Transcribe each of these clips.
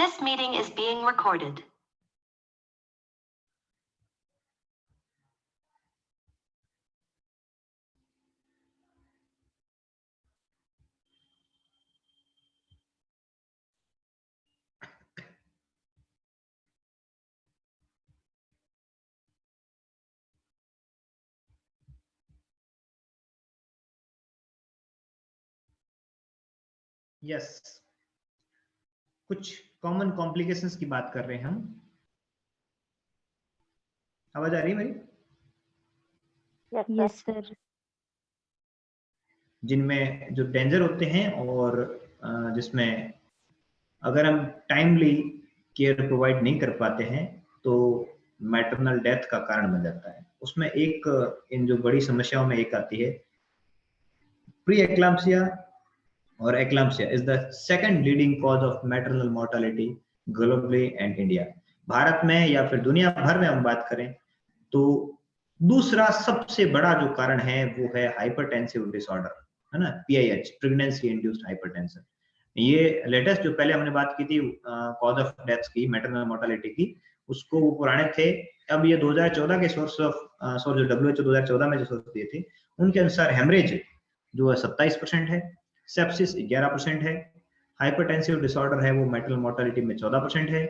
This meeting is being recorded. Yes, कुछ common complications की बात कर रहे हैं हम। आवाज आ रही है मेरी? Yes sir. जिनमें जो डेंजर होते हैं और जिसमें अगर हम टाइमली केयर प्रोवाइड नहीं कर पाते हैं तो मैटरनल डेथ का कारण बन जाता है। उसमें एक इन जो बड़ी समस्याओं में एक आती है प्री एक्लाम्पसिया, और eclampsia is the second leading cause of maternal mortality globally and India. भारत में या फिर दुनिया भर में हम बात करें तो दूसरा सबसे बड़ा जो कारण है वो है हाइपरटेंसिव डिसऑर्डर, है ना, PIH, प्रेगनेंसी इंड्यूस्ड हाइपरटेंशन। ये लेटेस्ट जो पहले हमने बात की थी कॉज ऑफ डेथ की, मैटरनल मोर्टालिटी की, उसको वो पुराने थे। अब ये 2014 के सोर्स ऑफ जो WHO 2014 में जो सोर्स दिए थे उनके अनुसार हेमरेज जो है 27% है, सेप्सिस 11% है, हाइपरटेंसिव डिसऑर्डर है वो मैटरनल मोर्टालिटी में 14% है,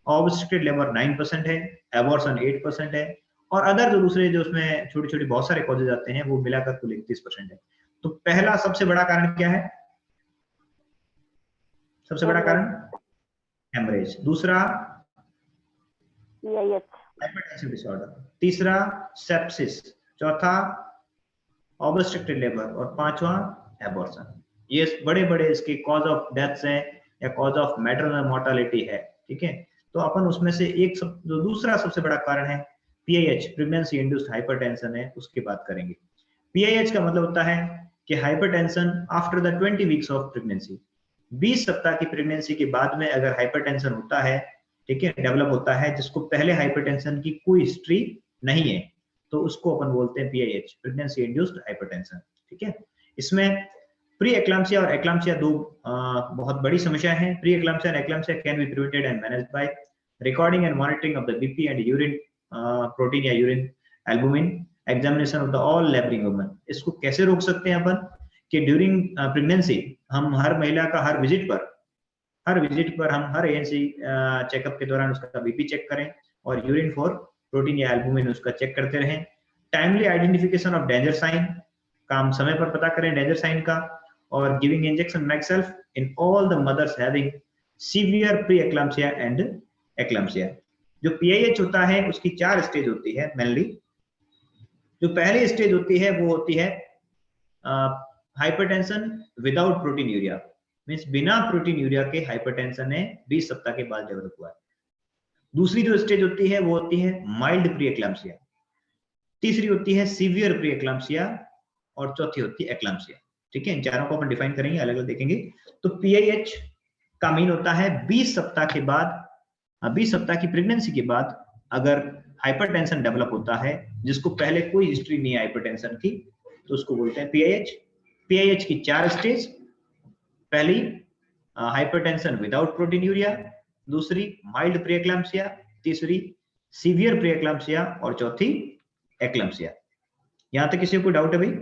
ऑब्स्ट्रक्टेड लेबर 9% है, एबॉर्शन 8% है, और अदर जो दूसरे जो उसमें छोटी छोटी बहुत सारे कॉजेज आते हैं वो मिलाकर कुल 31% है। तो पहला सबसे बड़ा कारण क्या है? सबसे बड़ा कारण हेमरेज, दूसरा हाइपरटेंसिव डिसऑर्डर, तीसरा सेप्सिस, चौथा ऑब्स्ट्रक्टेड लेबर, और पांचवा एबॉर्शन। ये बड़े बड़े इसके कॉज ऑफ डेथ्स हैं या कॉज ऑफ मैटरनल मोर्टालिटी है, ठीक है। तो अपन उसमें से जो दूसरा सबसे बड़ा कारण है PIH, प्रेगनेंसी इंड्यूस्ड हाइपरटेंशन है, उसकी बात करेंगे। PIH का मतलब होता है कि hypertension after the 20 weeks of pregnancy, 20 सप्ताह की प्रेगनेंसी के बाद में अगर हाइपरटेंशन होता है, ठीक है, डेवलप होता है, जिसको पहले हाइपरटेंशन की कोई हिस्ट्री नहीं है, तो उसको अपन बोलते हैं PIH, प्रेगनेंसी इंड्यूस्ड हाइपरटेंशन, ठीक है। इसमें प्री एक्लाम्पसिया और एक्लाम्पसिया दो बहुत बड़ी समस्या है। Preeclampsia and eclampsia can be prevented and managed by recording and monitoring of the BP and urine protein या urine albumin, examination of the all labouring women. इसको कैसे रोक सकते हैं अपन कि ड्यूरिंग प्रेगनेंसी हम हर महिला का हर विजिट पर हम हर ANC चेकअप के दौरान उसका BP चेक करें और यूरिन फॉर प्रोटीन या एल्बुमिन उसका चेक करते रहें। Timely identification of danger sign, काम समय पर पता करें डेंजर साइन का, और giving injection myself in all the mothers having severe pre-eclampsia and eclampsia। जो PIH होता है उसकी 4 स्टेज होती है मेनली। जो पहली स्टेज होती है वो होती है hypertension without protein urea, means बिना प्रोटीन यूरिया के हाइपरटेंशन है 20 सप्ताह के बाद डेवलप हुआ है। दूसरी जो स्टेज होती है वो होती है माइल्ड प्री एक्लाम्पसिया, तीसरी होती है सीवियर प्री एक्लाम्पसिया, और चौथी होती है एक्लाम्पसिया, ठीक है। इन चारों को अपन डिफाइन करेंगे, अलग अलग देखेंगे। तो PIH का मीन होता है 20 सप्ताह के बाद, 20 सप्ताह की प्रेगनेंसी के बाद अगर हाइपरटेंशन डेवलप होता है जिसको पहले कोई हिस्ट्री नहीं है हाइपरटेंशन की, तो उसको बोलते हैं PIH। PIH की 4 स्टेज, पहली हाइपरटेंशन विदाउट प्रोटीन यूरिया, दूसरी माइल्ड प्री एक्लाम्पसिया, तीसरी सीवियर प्री एक्लाम्पसिया, और चौथी एक्लाम्पसिया। यहां तक किसी को कोई डाउट है भाई?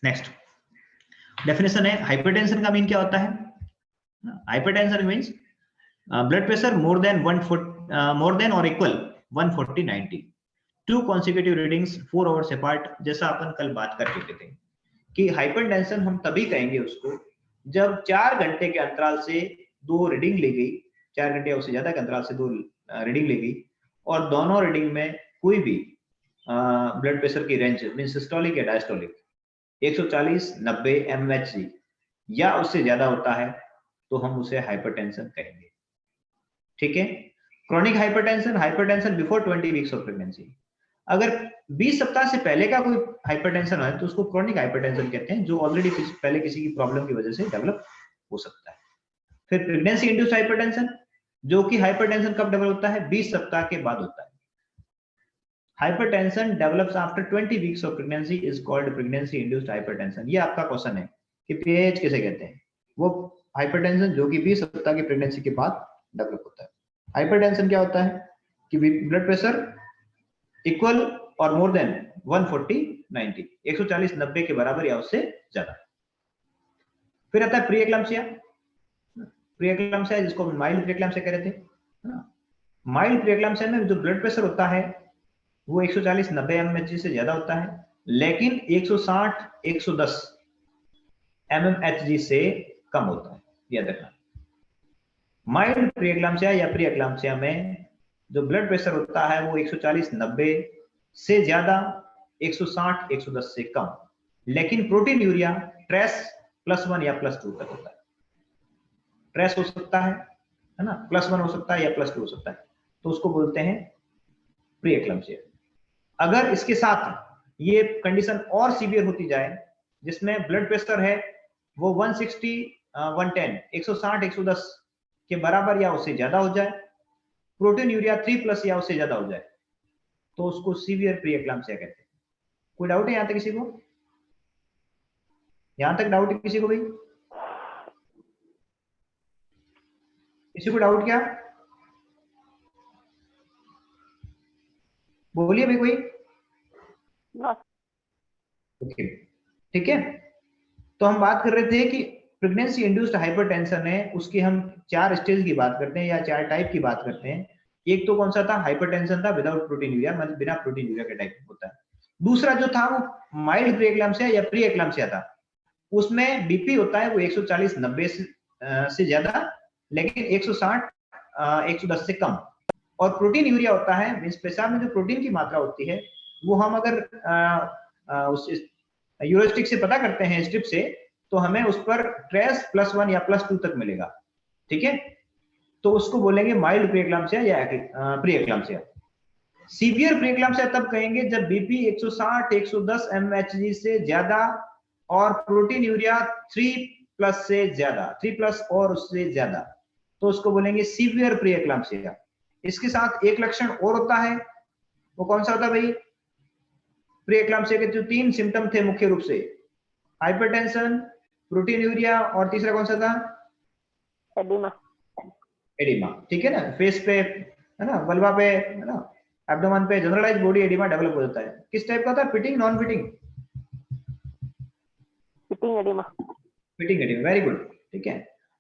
नेक्स्ट डेफिनेशन है हाइपरटेंशन का मीन क्या होता है? Hypertension means blood pressure more than और equal 140/90, 2 consecutive readings 4 hours apart. जैसा अपन कल बात कर चुके थे कि हाइपरटेंशन हम तभी कहेंगे उसको जब 4 घंटे के अंतराल से 2 रीडिंग ली गई, 4 घंटे या उससे ज्यादा के अंतराल से 2 रीडिंग ली गई, और दोनों रीडिंग में कोई भी ब्लड प्रेशर की रेंज मीन सिस्टोलिक या डायस्टोलिक 140/90 mmHg या उससे ज्यादा होता है तो हम उसे हाइपरटेंशन कहेंगे, ठीक है। Chronic hypertension before 20 weeks of pregnancy. अगर 20 सप्ताह से पहले का कोई हाइपरटेंशन है तो उसको क्रॉनिक हाइपरटेंशन कहते हैं, जो ऑलरेडी पहले किसी की प्रॉब्लम की वजह से डेवलप हो सकता है। फिर प्रेगनेंसी इंड्यूस्ड हाइपरटेंशन, जो कि हाइपरटेंशन कब डेवलप होता है? 20 सप्ताह के बाद होता है। Hypertension develops after 20 weeks of pregnancy is called pregnancy induced hypertension. ये आपका क्वेश्चन है कि PIH किसे कहते हैं? वो हाइपरटेंशन जो कि 20 सप्ताह की प्रेगनेंसी के बाद डेवलप होता है। हाइपरटेंशन क्या होता है कि ब्लड प्रेशर इक्वल और मोर देन 140/90, 140/90 के बराबर या उससे ज्यादा। फिर आता है प्री एक्लाम्सिया। प्री एक्लाम्सिया जिसको माइल्ड प्री एक्लाम्सिया कह रहे थे। माइल्ड प्री एक्लाम्सिया में जो ब्लड प्रेशर होता है वो 140/90 mmHg से ज्यादा होता है, लेकिन 160-110 mmHg से कम होता है, याद रखना। माइल्ड प्री एक्लाम्सिया या प्री एक्लाम्सिया में जो ब्लड प्रेशर होता है वो 140/90 से ज्यादा, 160-110 से कम, लेकिन प्रोटीन यूरिया ट्रेस +1 या +2 तक होता है। ट्रेस हो सकता है ना, +1 हो सकता है या +2 हो सकता है, तो उसको बोलते हैं प्री एक्लाम्सिया। अगर इसके साथ ये कंडीशन और सीवियर होती जाए, जिसमें ब्लड प्रेशर है वो 160-110, 160-110 के बराबर या उससे ज्यादा हो जाए, प्रोटीन यूरिया 3+ या उससे ज्यादा हो जाए, तो उसको सीवियर प्री एक्लाम्सिया कहते हैं। कोई डाउट है यहां तक किसी को? यहां तक डाउट है किसी को भाई? किसी को डाउट क्या? बोलिए भाई कोई। ओके, ठीक है। तो हम बात कर रहे थे कि प्रेगनेंसी इंड्यूस्ड हाइपरटेंशन है, उसकी हम 4 स्टेज की बात करते हैं या 4 टाइप की बात करते हैं। एक तो कौन सा था? हाइपरटेंशन था विदाउट प्रोटीन यूरिया, मतलब बिना प्रोटीन यूरिया के टाइप होता है। दूसरा जो था वो माइल्ड प्री एक्लाम्सिया या प्री एक्लाम्सिया था। उसमें बीपी होता है वो 140/90 से ज्यादा, लेकिन 160-110 से कम। और प्रोटीन यूरिया होता है, मींस पेशाब में जो प्रोटीन की मात्रा होती है वो हम अगर उस यूरोस्टिक से पता करते हैं, स्ट्रिप से, तो हमें उस पर ट्रेस +1 या +2 तक मिलेगा। ठीक है, तो उसको बोलेंगे माइल्ड प्री एक्लाम्सिया या प्री एक्लाम्सिया। सीवियर प्री एक्लाम्सिया तब कहेंगे जब बीपी 160-110 mmHg से ज्यादा और प्रोटीन यूरिया 3+ से ज्यादा, 3+ और उससे ज्यादा, तो उसको बोलेंगे सीवियर प्री एक्लाम्सिया। इसके साथ एक लक्षण और होता है, वो कौन सा होता है भाई? प्री एक्लाम्सिया के जो 3 सिम्टम थे मुख्य रूप से, हाइपरटेंशन, प्रोटीन यूरिया और तीसरा कौन सा था? एडिमा। एडिमा, ठीक है ना। फेस पे है ना, वल्वा पे है ना, एब्डोमेन पे जनरलाइज बॉडी एडिमा डेवलप हो जाता है। किस टाइप का था? Pitting, non pitting? Pitting oedema. Pitting oedema, very good, ठीक है।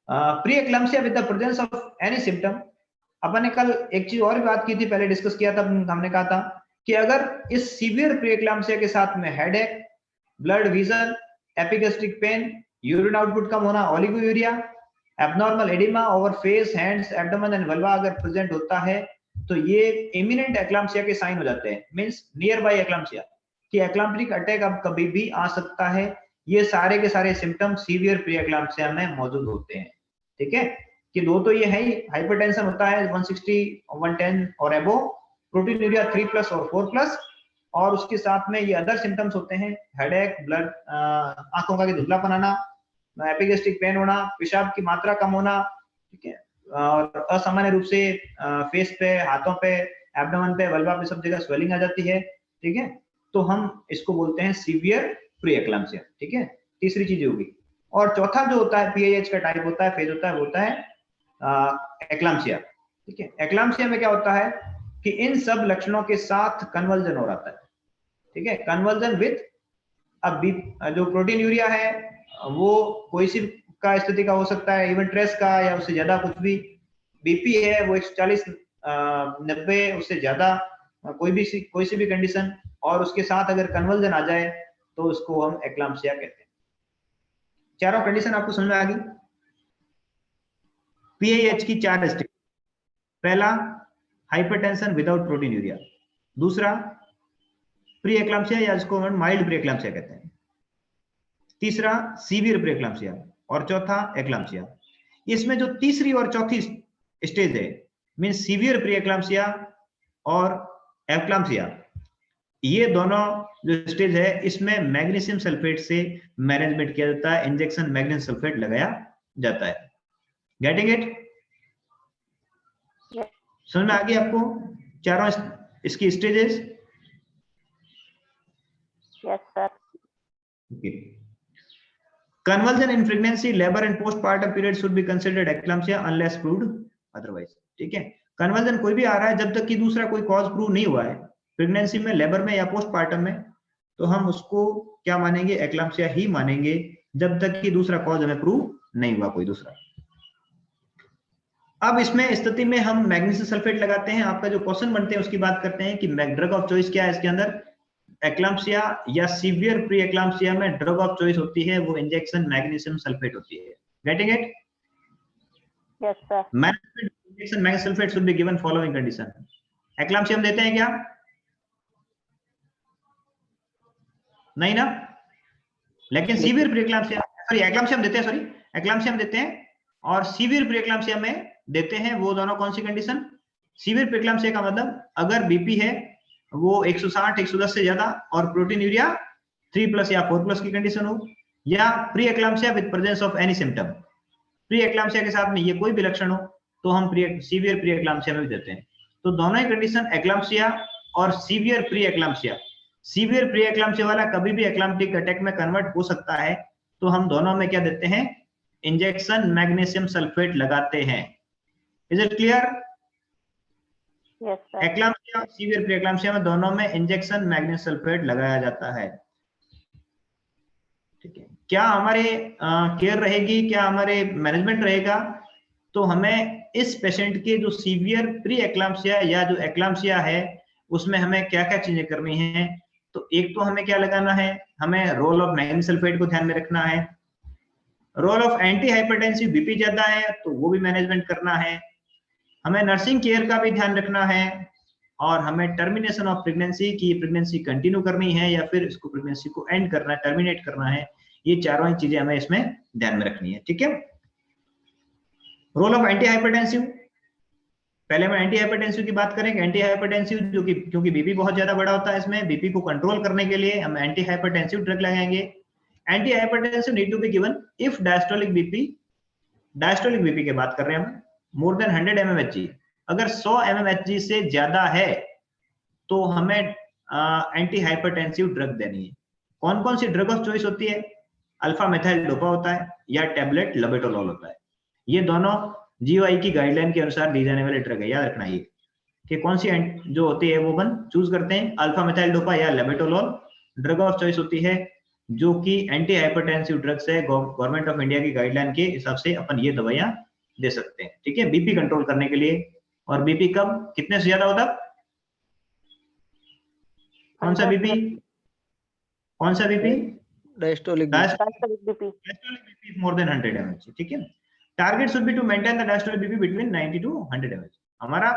Pre एक्लाम्सिया with the presence of any symptom. अपन ने कल एक चीज और भी बात की थी, पहले डिस्कस किया था, हमने कहा था कि अगर इस सीवियर प्री एक्लाम्सिया के साथ में headache, blood vision, epigastric pain, urine output कम होना, oliguria, abnormal oedema over face, hands, abdomen and vulva अगर प्रेजेंट होता है, तो ये इमिनेंट एक्लाम्सिया के साइन हो जाते हैं, मींस नियर बाय एक्लाम्सिया, कि एक्लाम्प्टिक अटैक अब कभी भी आ सकता है। ये सारे के सारे सिम्टम सीवियर प्री एक्लाम्सिया में मौजूद होते हैं। ठीक है, कि दो तो ये है ही, हाइपरटेंशन होता है 160-110 और अबो, प्रोटीन यूरिया 3+ और 4+, और उसके साथ में ये अदर सिम्टम्स होते हैं, हेडेक, ब्लड, आंखों का धुंधलापन आना, एपिगैस्ट्रिक पेन होना, पेशाब की मात्रा कम होना, ठीक है, और असामान्य रूप से फेस पे, हाथों पे, एब्डोमेन पे, वल्वा पे सब जगह स्वेलिंग आ जाती है। ठीक है, तो हम इसको बोलते हैं सीवियर प्री एक्लाम्सिया। ठीक है, तीसरी चीज होगी। और चौथा जो होता है पीआईएच का टाइप होता है, फेज होता है, वो होता है एक्लाम्सिया। ठीक है, एक्लाम्सिया में क्या होता है कि इन सब लक्षणों के साथ कन्वर्जन हो रहा है। ठीक है, कन्वर्जन विथ, अब जो प्रोटीन यूरिया है वो कोई सी का स्थिति का हो सकता है, इवन ट्रेस का या उससे ज्यादा कुछ भी। बीपी है वो 140/90 उससे ज्यादा, कोई सी भी कंडीशन, और उसके साथ अगर कन्वर्जन आ जाए तो उसको हम एक्लाम्सिया कहते हैं। चारों कंडीशन आपको समझ में आ गई? पीएच की 4 स्टेज। पहला हाइपरटेंशन विदाउट प्रोटीन यूरिया, दूसरा प्री एक्लाम्सिया या जिसको हम माइल्ड प्री एक्लाम्सिया कहते हैं, तीसरा सीवियर प्री एक्लाम्सिया, और चौथा एक्लाम्सिया। इसमें जो तीसरी और चौथी स्टेज है, मीन सीवियर प्री एक्लाम्सिया और एक्लाम्सिया, ये दोनों जो स्टेज है इसमें मैग्नीशियम सल्फेट से मैनेजमेंट किया जाता है, इंजेक्शन मैग्नीशियम सल्फेट लगाया जाता है। Getting it? समझ में आ गई आपको चारों इसकी stages? Yes sir. Okay, convulsion in pregnancy, labor and postpartum period should be considered eclampsia unless proved otherwise. ठीक है, कन्वर्जन कोई भी आ रहा है जब तक कि दूसरा कोई कॉज प्रूव नहीं हुआ है, प्रेगनेंसी में, लेबर में या पोस्टपार्टम में, तो हम उसको क्या मानेंगे, एक्लाम्सिया ही मानेंगे जब तक कि दूसरा कॉज हमें प्रूव नहीं हुआ कोई दूसरा। अब इसमें स्थिति में हम मैग्नीशियम सल्फेट लगाते हैं। आपका जो क्वेश्चन बनते हैं उसकी बात करते हैं कि ड्रग ऑफ चॉइस क्या है इसके अंदर। एक्लाम्सिया या सीवियर प्री एक्लाम्सिया में ड्रग ऑफ चॉइस होती है वो इंजेक्शन मैग्नीशियम सल्फेट होती है। Getting it? Yes sir. Injection magnesium sulphate should be given following condition. Eclampsia हम देते हैं क्या? नहीं ना? लेकिन severe pre eclampsia, sorry eclampsia हम देते हैं, सॉरी एक्लाम्सिया हम देते हैं और सीवियर प्री एक्लाम्सिया में देते हैं। वो दोनों कौन सी कंडीशन? सीवियर प्री एक्लाम्सिया का मतलब अगर बीपी है वो 160 110 से ज्यादा और प्रोटीन यूरिया 3+ या 4+ की कंडीशन हो, या pre एक्लाम्सिया with presence of any symptom. Pre eclampsia के साथ में ये कोई भी लक्षण हो तो हम सीवियर प्री एक्लाम्सिया में भी देते हैं। तो दोनों ही कंडीशन एक्लाम्सिया और सीवियर प्री एक्लाम्सिया, सीवियर प्री एक्लाम्सिया वाला कभी भी एक्लाम्प्टिक अटैक में कन्वर्ट हो सकता है, तो हम दोनों में क्या देते हैं, इंजेक्शन मैग्नीशियम सल्फेट लगाते हैं। Is it clear? Yes sir. Eclampsia, severe pre eclampsia में दोनों में इंजेक्शन मैग्नीशियम सल्फेट लगाया जाता है। ठीक है, क्या हमारे केयर रहेगी, क्या हमारे मैनेजमेंट रहेगा, तो हमें इस पेशेंट के जो सीवियर प्री एक्लाम्सिया या जो एक्लाम्सिया है उसमें हमें क्या क्या चीजें करनी है। तो एक तो हमें क्या लगाना है, हमें रोल ऑफ मैग्नीशियम सल्फेट को ध्यान में रखना है। Role of anti hypertensive, BP ज्यादा है तो वो भी मैनेजमेंट करना है। हमें नर्सिंग केयर का भी ध्यान रखना है और हमें टर्मिनेशन ऑफ प्रेगनेंसी की, प्रेगनेंसी कंटिन्यू करनी है या फिर इसको प्रेगनेंसी को एंड करना है, टर्मिनेट करना है। ये चारों ही चीजें हमें इसमें ध्यान में रखनी है। ठीक है, रोल ऑफ एंटी हाइपरटेंसिव, पहले हम एंटी हाइपरटेंसिव की बात करेंगे। एंटी हाइपरटेंसिव जो कि क्योंकि बीपी बहुत ज्यादा बड़ा होता है इसमें, बीपी को कंट्रोल करने के लिए हम एंटी हाइपरटेंसिव ड्रग लगाएंगे। Anti hypertensive need to be given if diastolic BP, diastolic BP की बात कर रहे हैं हम, मोर देन 100 mmHg, अगर 100 mmHg से ज्यादा है तो हमें एंटी हाइपरटेंसिव ड्रग देनी है। कौन कौन सी ड्रग ऑफ चॉइस होती है? अल्फा मेथाइल डोपा होता है या टैबलेट लेबेटोलॉल होता है। ये दोनों जीओआई की गाइडलाइन के अनुसार दी जाने वाले ड्रग है, याद रखना ये कि कौन सी जो होती है वो अपन चूज करते हैं, अल्फा मेथाइल डोपा या लेबेटोलॉल। ड्रग ऑफ चॉइस होती है जो कि एंटी हाइपरटेंसिव ड्रग्स है, गवर्नमेंट ऑफ इंडिया की गाइडलाइन के हिसाब से अपन ये दवाइयां दे सकते हैं। ठीक है, बीपी कंट्रोल करने के लिए। और बीपी कब, कितने से ज्यादा होता? कौन सा बीपी? कौन सा BP? Diastolic BP. More than 100 mmHg। ठीक है, target should be to maintain the diastolic BP between 90 to 100 mmHg। हमारा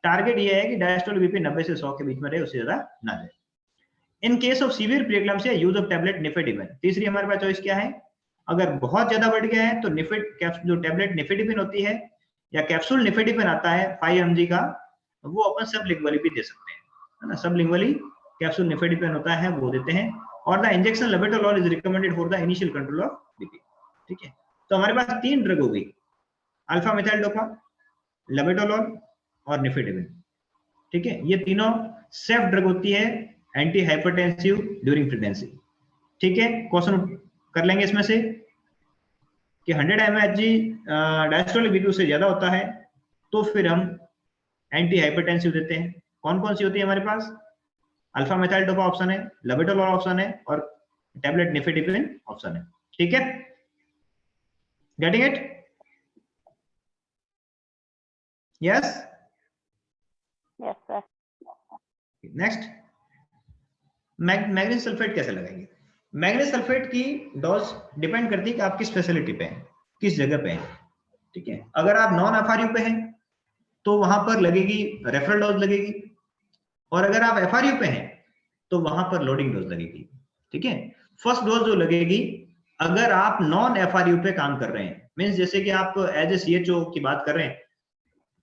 टारगेट ये है कि डायस्टोलिक बीपी 90 से 100 के बीच में रहे, उससे ज्यादा ना जाए। In case of severe preeclampsia use of tablet nifedipine. तीसरी हमारे पास चॉइस क्या है, अगर बहुत ज्यादा बढ़ गया है तो जो टैबलेट निफेडिपिन होती है या कैप्सूल निफेडिपिन आता है 5 mg का, वो अपन सबलिंगुअली भी दे सकते हैं, है ना। सबलिंगुअली कैप्सूल निफेडिपिन होता है वो देते हैं। और the injection labetalol is recommended for the initial control of BP. ठीक है, तो हमारे पास 3 ड्रग हो गई, अल्फा मेथाइल डोपा, लेबेटोलॉल और निफेडिपिन। ठीक है, ये तीनों सेफ ड्रग होती है एंटी हाइपरटेंसिव ड्यूरिंग प्रेगनेंसी। ठीक है, क्वेश्चन कर लेंगे इसमें से कि 100 mmHg डायस्टोलिक बीपी से ज्यादा होता है तो फिर हम एंटी हाइपरटेंसिव देते हैं। कौन कौन सी होती है हमारे पास? अल्फा मेथाइल डोपा ऑप्शन है, लेबेटोलॉल ऑप्शन है और टैबलेट निफेडिपिन ऑप्शन है। ठीक है, getting it? Yes yes sir. Next, magnesium sulphate कैसे लगाएंगे? मैग्नीशियम सल्फेट की डोज डिपेंड करती है कि आप किस फैसिलिटी पे हैं, किस जगह पे हैं। ठीक है, अगर आप नॉन एफआरयू पे हैं तो वहां पर लगेगी रेफरल डोज लगेगी, और अगर आप एफआरयू पे हैं तो वहां पर लोडिंग डोज लगेगी। ठीक है, फर्स्ट डोज जो लगेगी अगर आप नॉन एफआरयू पे काम कर रहे हैं, मींस जैसे कि आप एज ए सीएचओ की बात कर रहे हैं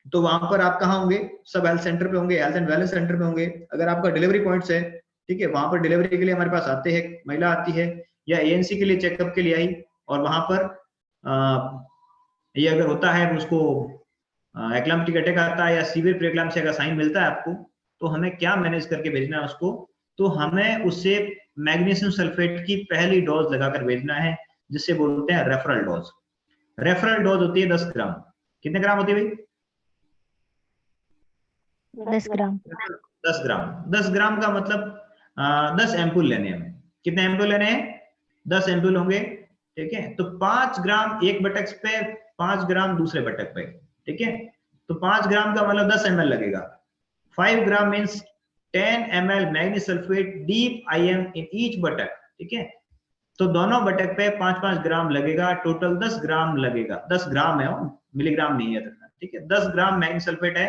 तो वहां पर आप कहाँ होंगे? सब हेल्थ सेंटर पे होंगे, हेल्थ एंड वेलनेस सेंटर पे होंगे। अगर आपका डिलीवरी पॉइंट्स है, ठीक है, वहां पर डिलीवरी के लिए हमारे पास आते हैं, महिला आती है या एएनसी के लिए चेकअप के लिए आई, और वहां पर ये अगर होता है उसको एक्लाम्प्टिक अटैक आता है या सीवियर प्रीएक्लाम्सिया का साइन मिलता है आपको, तो हमें क्या मैनेज करके भेजना है उसको? तो हमें उससे मैग्नीशियम सल्फेट की पहली डोज लगाकर भेजना है जिससे बोलते हैं रेफरल डोज। रेफरल डोज होती है 10 ग्राम। कितने ग्राम होती है भाई? 10 ग्राम। 10 ग्राम। 10 ग्राम का मतलब 10 एम्पूल लेने हैं। कितने एम्पूल लेने हैं? 10 एम्पूल होंगे, ठीक है। तो 5 ग्राम एक बटक पे, 5 ग्राम दूसरे बटक पे, ठीक है। तो 5 ग्राम का मतलब 10 ml लगेगा। 5 gram means 10 ml magnesium sulphate deep IM in each buttock, ठीक है। तो दोनों बटक पे 5-5 ग्राम लगेगा, टोटल 10 ग्राम लगेगा। 10 ग्राम है, मिलीग्राम नहीं है, ठीक है। 10 ग्राम मैग्नीज सल्फेट है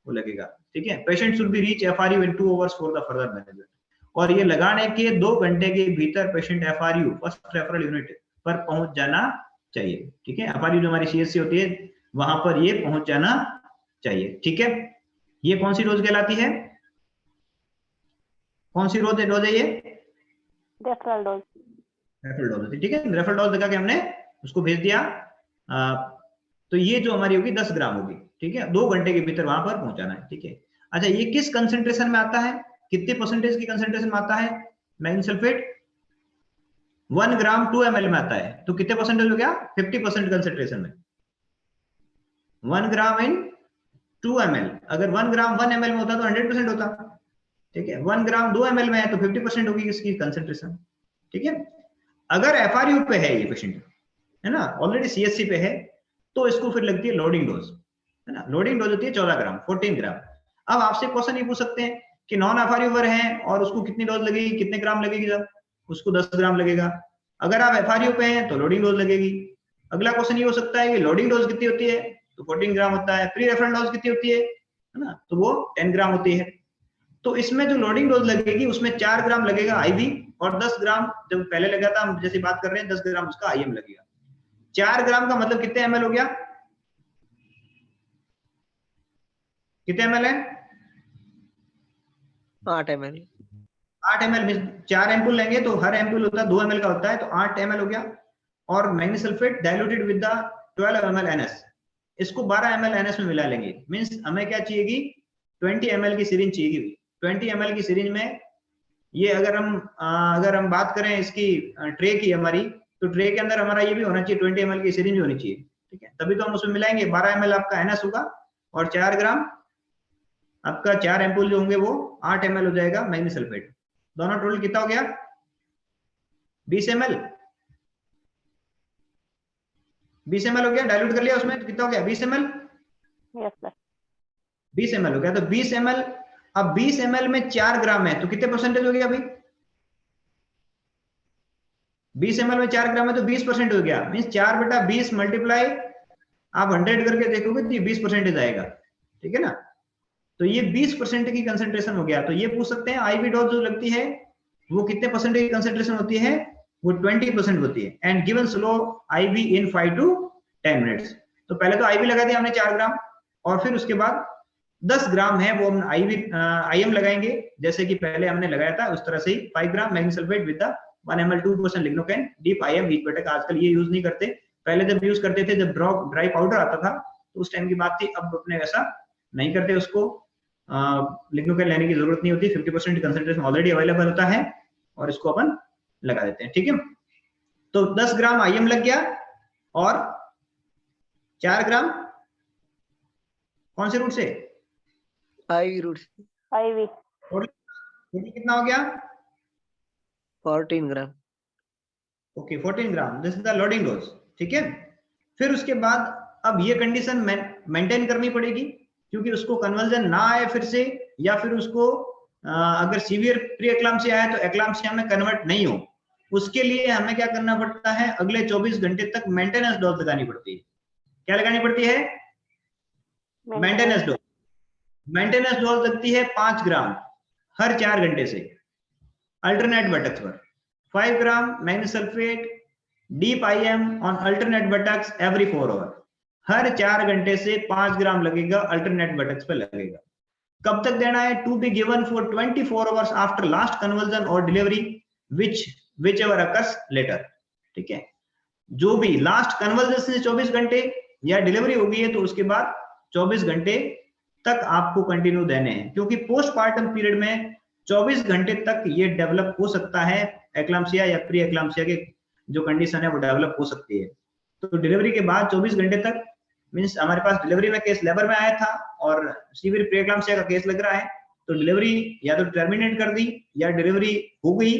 वो लगेगा, ठीक है। Patient should be reach FRU in 2 hours for the further management. और ये लगाने के 2 घंटे के भीतर patient FRU first referral unit पर पहुंच जाना चाहिए, ठीक है। FRU जो हमारी CSC होती है वहां पर ये पहुंच जाना चाहिए, ठीक है। ये कौन सी डोज कहलाती है? कौन सी डोज है ये? Referral dose. रेफरल डोज होती है, ठीक है। रेफरल डोज लगा के हमने उसको भेज दिया। तो ये जो हमारी होगी 10 ग्राम होगी, ठीक है। 2 घंटे के भीतर वहां पर पहुंचाना है, ठीक है। अच्छा, ये किस कंसेंट्रेशन में आता है? कितने परसेंटेज की कंसेंट्रेशन में आता है मैग्नीज सल्फेट? 1 ग्राम 2 ml में आता है। तो कितने परसेंटेज हो गया? 50% कंसेंट्रेशन में। 1 ग्राम इन 2 ml। अगर 1 ग्राम 1 ml में होता तो 100% होता, ठीक है। 1 ग्राम 2 ml में है तो 50% होगी इसकी कंसेंट्रेशन, ठीक है। अगर FRU पे है ये पेशेंट, है ना, ऑलरेडी CSC पे है, तो इसको फिर लगती है लोडिंग डोज, है ना। लोडिंग डोज होती है 14 ग्राम, 14 ग्राम। अब आपसे क्वेश्चन ये पूछ सकते हैं कि नॉन FRU पर है और उसको कितनी डोज लगेगी, कितने ग्राम लगेगी? जब उसको 10 ग्राम लगेगा। अगर आप FRU पे हैं तो लोडिंग डोज लगेगी। अगला क्वेश्चन ये हो सकता है कि लोडिंग डोज कितनी होती है? तो 14 ग्राम होता है। प्री रेफरल डोज कितनी होती है ना, तो वो 10 ग्राम होती है। तो इसमें जो लोडिंग डोज लगेगी उसमें 4 ग्राम लगेगा IV और 10 ग्राम जब पहले लगा था हम जैसे बात कर रहे हैं 10 ग्राम उसका IM लगेगा। 4 ग्राम का मतलब कितने ml हो गया? कितने ml है? 8 ml। 8 ml में 4 एम्पूल लेंगे तो हर एम्पूल होता है 2 ml का होता है, तो 8 ml हो गया। और manganese sulphate diluted with the 12 ml NS, इसको 12 ml NS में मिला लेंगे। मींस हमें क्या चाहिएगी? 20 ml की सिरिंज चाहिएगी। 20 ml की सिरिंज में ये अगर हम बात करें इसकी ट्रे की हमारी, तो ट्रे के अंदर हमारा ये भी होना चाहिए, 20 ml की सिरिंज होनी चाहिए, ठीक है। तभी तो हम उसमें मिलाएंगे। 12 ml आपका NS होगा और 4 ग्राम आपका 4 एम्पूल जो होंगे वो 8 ml हो जाएगा मैग्नीज सल्फेट। दोनों टोटल कितना हो गया? 20 ml। 20 ml हो गया, डाइल्यूट कर लिया उसमें तो कितना हो गया? 20 ml। Yes sir. 20 ml हो गया। तो 20 ml, अब 20 ml में 4 ग्राम है तो कितने परसेंटेज हो गया अभी? 20 ml में 4 ग्राम है तो 20% हो गया। मींस 4/20 मल्टीप्लाई आप 100 करके देखोगे तो ये 20% आएगा, ठीक है ना। तो ये 20% की कंसेंट्रेशन हो गया। तो ये पूछ सकते हैं IV डोज जो लगती है वो कितने परसेंट की कंसेंट्रेशन होती है? वो 20% होती है। And given slow IV in 5 to 10 minutes. तो पहले तो IV लगा दिया हमने 4 ग्राम और फिर उसके बाद 10 ग्राम है वो हम IM लगाएंगे जैसे कि पहले हमने लगाया था उस तरह से ही। 5 gram magnesium sulphate with 1 ml 2% lignocaine deep IM each buttock. आजकल ये यूज नहीं करते, पहले जब यूज करते थे जब ड्राई पाउडर आता था तो उस टाइम की बात थी। अब अपने वैसा नहीं करते, उसको लिग्नोकेन लेने की जरूरत नहीं होती। 50% कंसेंट्रेशन ऑलरेडी अवेलेबल होता है और इसको अपन लगा देते हैं, ठीक है। तो 10 ग्राम IM लग गया और 4 ग्राम कौन से रूट से? IV रूट से। IV। टोटल कितना हो गया? 14 gram. Okay, 14 gram. This is the loading dose, ठीक है। फिर उसके बाद अब ये कंडीशन मेंटेन करनी पड़ेगी क्योंकि उसको कन्वर्जन ना आए फिर से, या फिर उसको अगर सीवियर प्री एक्लाम्सिया है तो एक्लाम्सिया में कन्वर्ट नहीं हो, उसके लिए हमें क्या करना पड़ता है? अगले 24 घंटे तक मेंटेनेंस डोज लगानी पड़ती है। क्या लगानी पड़ती है? Maintenance dose. मेंटेनेंस डोज लगती है 5 ग्राम हर 4 घंटे से अल्टरनेट बटक्स पर। 5 gram magnesium sulphate deep IM on alternate buttocks every 4 hour. हर 4 घंटे से 5 ग्राम लगेगा, अल्टरनेट बटक्स पे लगेगा। कब तक देना है? To be given for 24 hours after last convulsion और delivery whichever occurs later, ठीक है। जो भी लास्ट कन्वर्जन से 24 घंटे या डिलीवरी हो गई है तो उसके बाद 24 घंटे तक आपको कंटिन्यू देने हैं, क्योंकि पोस्टपार्टम पीरियड में 24 घंटे तक ये डेवलप हो सकता है एक्लाम्सिया या प्री एक्लाम्सिया के जो कंडीशन है वो डेवलप हो सकती है। तो डिलीवरी के बाद 24 घंटे तक, मींस हमारे पास डिलीवरी में केस लेबर में आया था और सीवियर प्रीएक्लाम्सिया का केस लग रहा है, तो डिलीवरी या तो टर्मिनेट कर दी या डिलीवरी हो गई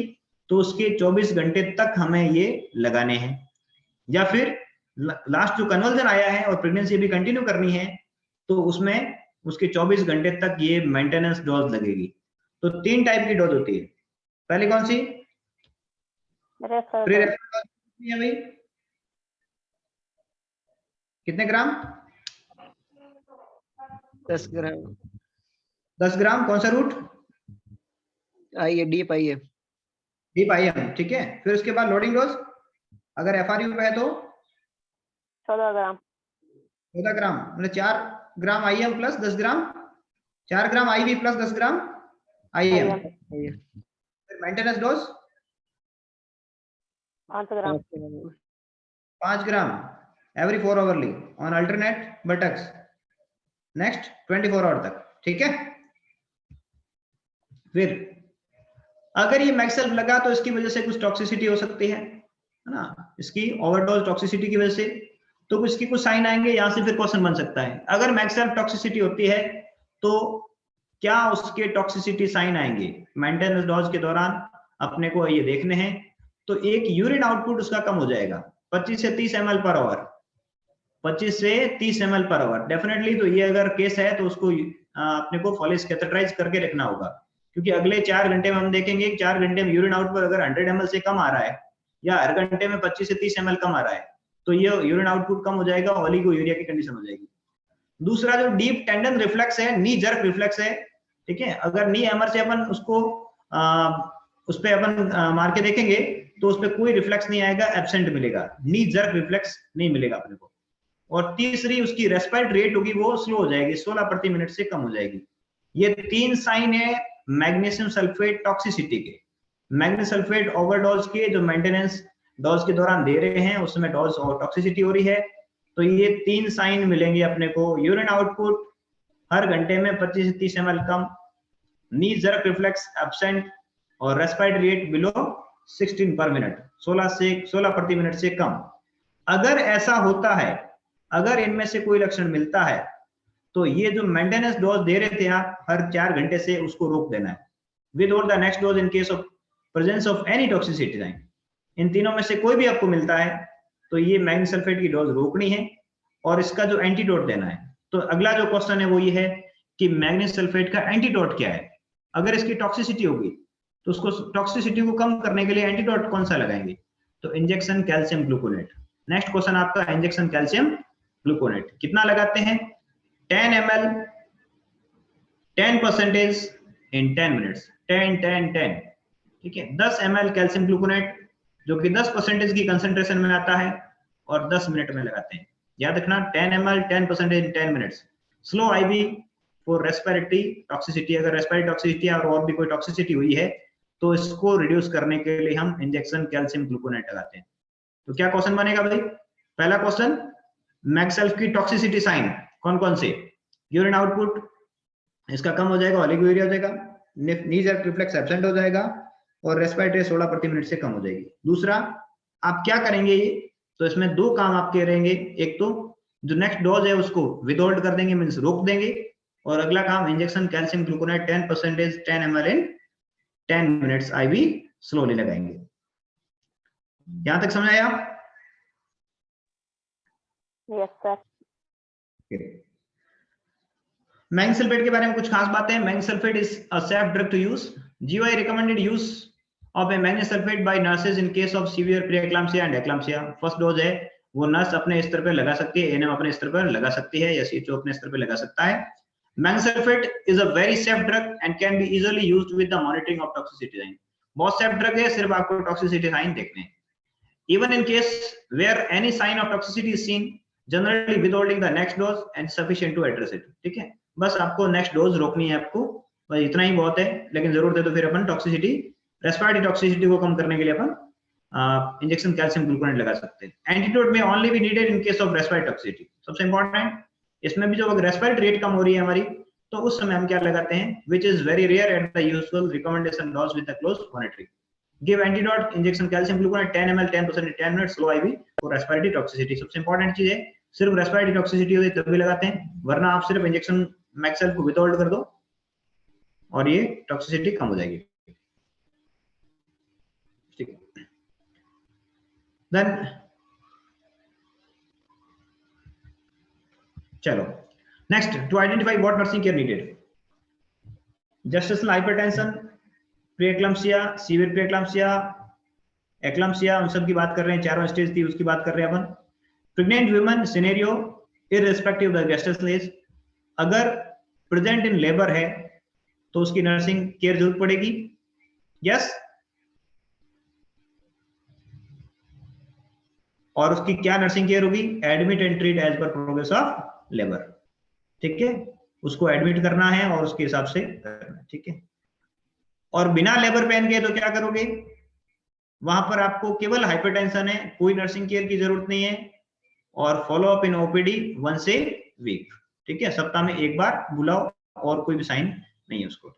तो उसके 24 घंटे तक हमें ये लगाने हैं, या फिर लास्ट जो कन्वर्जन आया है और प्रेगनेंसी भी कंटिन्यू करनी है तो उसमें उसके 24 घंटे तक ये मेंटेनेंस डोज लगेगी। तो 3 टाइप की डोज होती है। पहले कौन सी? Referral pre dose. Referral dose है भाई, कितने ग्राम? 10 ग्राम। 10 ग्राम। कौन सा रूट? आइए डीप आइए। डीप आईएम, ठीक है। फिर उसके बाद लोडिंग डोज अगर एफआरयू पे है तो 14 ग्राम। 14 ग्राम, मतलब 4 gram IM plus 10 gram, 4 gram IV plus 10 gram IM. आइए फिर maintenance dose 5 gram. 5 gram every 4 hourly on alternate buttocks, next 24 hour तक, ठीक है। फिर अगर ये मैक्सेल्फ लगा तो इसकी वजह से कुछ टॉक्सिसिटी हो सकती है ना, इसकी ओवरडोज टॉक्सिसिटी की वजह से, तो इसकी कुछ साइन आएंगे, यहां से फिर क्वेश्चन बन सकता है अगर मैक्सेल्फ टॉक्सिसिटी होती है तो क्या उसके टॉक्सिसिटी साइन आएंगे मेंटेनेंस डोज के दौरान, अपने को ये देखने हैं। तो एक यूरिन आउटपुट उसका कम हो जाएगा 25 से 30 ml पर आवर, 25 से 30 ml पर आवर डेफिनेटली। तो ये अगर केस है तो उसको अपने को फॉलिस कैथेटराइज करके रखना होगा, क्योंकि अगले 4 घंटे में हम देखेंगे कि 4 घंटे में यूरिन आउटपुट अगर 100 ml से कम आ रहा है या हर घंटे में 25 से 30 ml कम आ रहा है तो ये यूरिन आउटपुट कम हो जाएगा, ओलिगोयूरिया की कंडीशन हो जाएगी। दूसरा जो डीप टेंडन रिफ्लेक्स है, नी जर्क रिफ्लेक्स है, ठीक है। अगर नी हैमर से अपन उसको उस पे अपन मार के देखेंगे तो उस पे कोई रिफ्लेक्स नहीं आएगा, एब्सेंट मिलेगा, नी जर्क रिफ्लेक्स नहीं मिलेगा अपने को। और तीसरी उसकी रेस्पिरेटरी रेट होगी वो स्लो हो जाएगी, 16 प्रति मिनट से कम हो जाएगी। ये 3 साइन है मैग्नीशियम सल्फेट टॉक्सिसिटी के। मैग्नीशियम सल्फेट ओवरडोज के जो मेंटेनेंस डोज के दौरान दे रहे हैं उसमें डोज और टॉक्सिसिटी हो रही है, तो ये 3 साइन मिलेंगे अपने को। यूरिन आउटपुट हर घंटे में 25 से 30 ml कम, नी जर्क रिफ्लेक्स एब्सेंट, और रेस्पिरेटरी रेट बिलो 16 पर मिनट, 16 प्रति मिनट से कम। अगर ऐसा होता है, अगर इनमें से कोई लक्षण मिलता है तो ये जो मेंटेनेंस डोज दे रहे थे आप हर 4 घंटे से उसको रोक देना है, विद और the next dose in case of presence of any toxicity sign. इन तीनों में से कोई भी आपको मिलता है तो ये मैग्नीशियम सल्फेट की डोज रोकनी है और इसका जो एंटीडोट देना है। तो अगला जो क्वेश्चन है वो ये है कि मैग्नीशियम सल्फेट का एंटीडोट क्या है। अगर इसकी टॉक्सिसिटी होगी तो उसको टॉक्सिसिटी को कम करने के लिए एंटीडोट कौन सा लगाएंगे, तो injection calcium gluconate. Next question आपका इंजेक्शन कैल्शियम ग्लूकोनेट कितना लगाते हैं, 10 ml 10% इन 10 मिनट्स, 10 ठीक है। 10 ml कैल्शियम ग्लूकोनेट जो कि 10% की कंसंट्रेशन में आता है और 10 मिनट में लगाते हैं। याद रखना 10 ml 10% in 10 minutes. Slow IV for respiratory toxicity, अगर रेस्पिरेटरी टॉक्सिसिटी और भी कोई टॉक्सिसिटी हुई है तो इसको रिड्यूस करने के लिए हम इंजेक्शन कैल्शियम ग्लूकोनेट लगाते हैं। तो क्या क्वेश्चन बनेगा भाई? पहला क्वेश्चन, मैक्सेल्फ की टॉक्सिसिटी साइन कौन कौन से, यूरिन आउटपुट इसका कम हो जाएगा, ओलिगोयूरिया हो जाएगा, नी जर्क रिफ्लेक्स एब्सेंट हो जाएगा और रेस्पिरेटरी 16 प्रति मिनट से कम हो जाएगी। दूसरा आप क्या करेंगे ये, तो इसमें 2 काम आप करेंगे, एक तो जो नेक्स्ट डोज है उसको विदहोल्ड कर देंगे, मींस रोक देंगे, और अगला काम इंजेक्शन कैल्शियम ग्लूकोनेट 10% 10 ml इन 10 मिनट्स आईवी स्लोली लगाएंगे। यहां तक समझ आया? Yes sir. मैग्नीशियम सल्फेट के बारे में कुछ खास बातें। Magnesium sulphate is a safe drug to use. GOI recommended use of a magnesium sulfate by nurses in case of severe preeclampsia and eclampsia। First dose है वो नर्स अपने स्तर पर लगा सकती है, एएनएम अपने स्तर पर लगा सकती है या सीएचओ अपने स्तर पर लगा सकता है। Magnesium sulphate is a very safe drug and can be easily used with the monitoring of toxicity sign. बहुत सेफ ड्रग है, सिर्फ आपको टॉक्सिसिटी साइन देखने हैं। Even in case where any sign of toxicity is seen, generally withholding the next dose and sufficient to address it। ठीक है, बस आपको नेक्स्ट डोज रोकनी है, आपको बस इतना ही बहुत है। लेकिन जरूरत है तो फिर अपन टॉक्सिसिटी, रेस्पिरेटरी टॉक्सिसिटी को कम करने के लिए अपन इंजेक्शन कैल्शियम ग्लूकोनेट लगा सकते हैं। एंटीडोट में only be needed in case of respiratory toxicity. सबसे इंपॉर्टेंट इसमें भी जो रेस्पिरेटरी रेट कम हो रही है हमारी, तो उस समय हम क्या लगाते हैं, which is very rare at the usual recommendation dose with the close monitoring. Give antidote injection calcium gluconate 10 ml 10% in 10 minutes slow IV for respiratory toxicity. सबसे इंपॉर्टेंट चीज है, सिर्फ रेस्पिरेटरी टॉक्सिसिटी होती है तभी लगाते हैं, वरना आप सिर्फ इंजेक्शन मैक्सेल को विथहोल्ड कर दो और ये टॉक्सिसिटी कम हो जाएगी। ठीक है, देन चलो next, to identify what nursing care needed. Gestational hypertension, preeclampsia, severe preeclampsia, eclampsia, उन सब की बात कर रहे हैं, चारों स्टेज थी उसकी बात कर रहे हैं अपन। Pregnant women scenario irrespective of the gestational age, अगर प्रेजेंट इन लेबर है तो उसकी नर्सिंग केयर जरूरत पड़ेगी, यस। और उसकी क्या नर्सिंग केयर होगी, admit and treat as per progress of labour. ठीक है, उसको एडमिट करना है और उसके हिसाब से करना है। ठीक है, और बिना लेबर पेन के तो क्या करोगे, वहां पर आपको केवल हाइपरटेंशन है, कोई नर्सिंग केयर की जरूरत नहीं है, और follow up in OPD once a week. ठीक है, सप्ताह में एक बार बुलाओ और कोई भी साइन नहीं है उसको।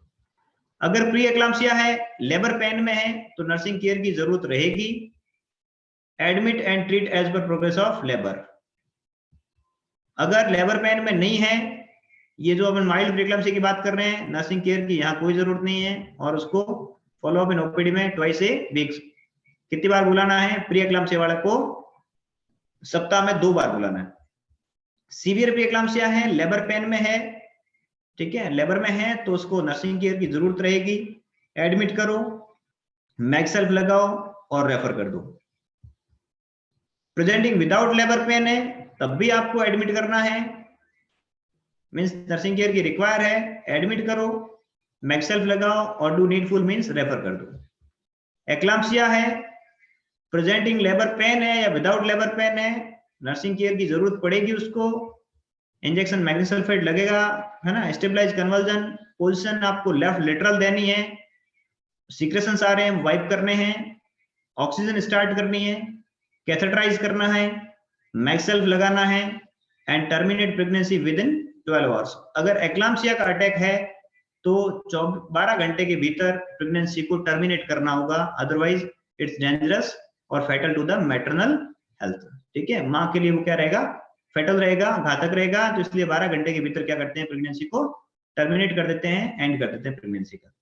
अगर प्री एक्लाम्पसिया है, लेबर पेन में है, तो नर्सिंग केयर की जरूरत रहेगी, admit and treat as per progress of labour. अगर लेबर पेन में नहीं है, ये जो अपन माइल्ड प्रीएक्लाम्पसिया की बात कर रहे हैं, नर्सिंग केयर की यहाँ कोई जरूरत नहीं है, और उसको फॉलो अप इन ओपीडी में ट्वाइस ए वीक कितनी बार बुलाना है, प्री एक्लाम्पसिया वाले को सप्ताह में 2 बार बुलाना है। सीवियर प्री एक्लाम्पसिया है, लेबर पेन में है, ठीक है, लेबर में है तो उसको नर्सिंग केयर की जरूरत रहेगी, एडमिट करो, मैक्सेल्फ लगाओ और रेफर कर दो। प्रेजेंटिंग विदाउट लेबर पेन है तब भी आपको एडमिट करना है, मींस नर्सिंग केयर की रिक्वायर है, एडमिट करो, मैक्सेल्फ लगाओ और डू नीडफुल मींस रेफर कर दो। एक्लाम्पसिया है, प्रेजेंटिंग लेबर पेन है या विदाउट लेबर पेन है, नर्सिंग केयर की जरूरत पड़ेगी उसको, इंजेक्शन मैग्नीशियम सल्फेट लगेगा, है ना, स्टेबलाइज कन्वर्जन, पोजीशन आपको लेफ्ट लेटरल देनी है, सीक्रेशंस आ रहे हैं वाइप करने हैं, ऑक्सीजन स्टार्ट करनी है, कैथेटराइज करना है, मैक्सेल्फ लगाना है, and terminate pregnancy within 12 hours. अगर एक्लाम्पसिया का अटैक है तो 12 घंटे के भीतर प्रेगनेंसी को टर्मिनेट करना होगा, अदरवाइज इट्स डेंजरस और fatal to the maternal health. ठीक है, माँ के लिए वो क्या रहेगा, फैटल रहेगा, घातक रहेगा, तो इसलिए 12 घंटे के भीतर क्या करते हैं, प्रेगनेंसी को टर्मिनेट कर देते हैं, एंड कर देते हैं प्रेगनेंसी का।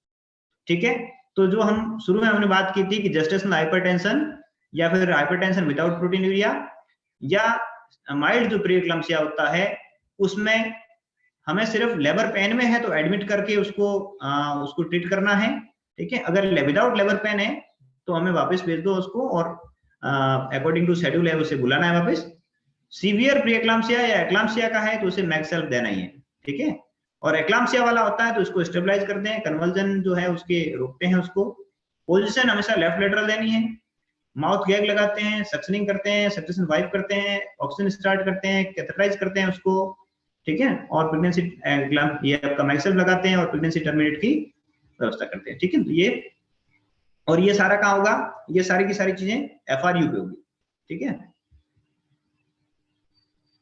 ठीक है, तो जो हम शुरू में हमने बात की थी कि जेस्टेशनल हाइपरटेंशन या फिर हाइपरटेंशन विदाउट प्रोटीनूरिया या माइल्ड जो प्रीएक्लाम्पसिया होता है, उसमें हमें सिर्फ लेबर पेन में है तो एडमिट करके उसको ट्रीट करना है। ठीक है, अगर विदाउट लेबर पेन है तो हमें वापस भेज दो उसको, और अकॉर्डिंग टू शेड्यूल है उसे बुलाना है वापस। सीवियर प्रीएक्लाम्पसिया या एक्लाम्पसिया का है तो उसे मैक्सेल्फ देना ही है। ठीक है, और एक्लाम्पसिया वाला होता है तो उसको स्टेबलाइज करते हैं, कन्वर्जन जो है उसके रोकते हैं उसको, पोजीशन हमेशा लेफ्ट लेटरल देनी है, माउथ गैग लगाते हैं, सक्शनिंग करते हैं, सक्सेशन वाइप करते हैं, ऑक्सीजन स्टार्ट करते हैं, कैथेटराइज करते हैं उसको। ठीक है, और प्रेगनेंसी ये आपका मैक्सेल्फ लगाते हैं और प्रेगनेंसी टर्मिनेट की व्यवस्था करते हैं। ठीक है, तो ये और ये सारा कहाँ होगा, ये सारी की सारी चीजें एफआरयू पे होगी। ठीक है,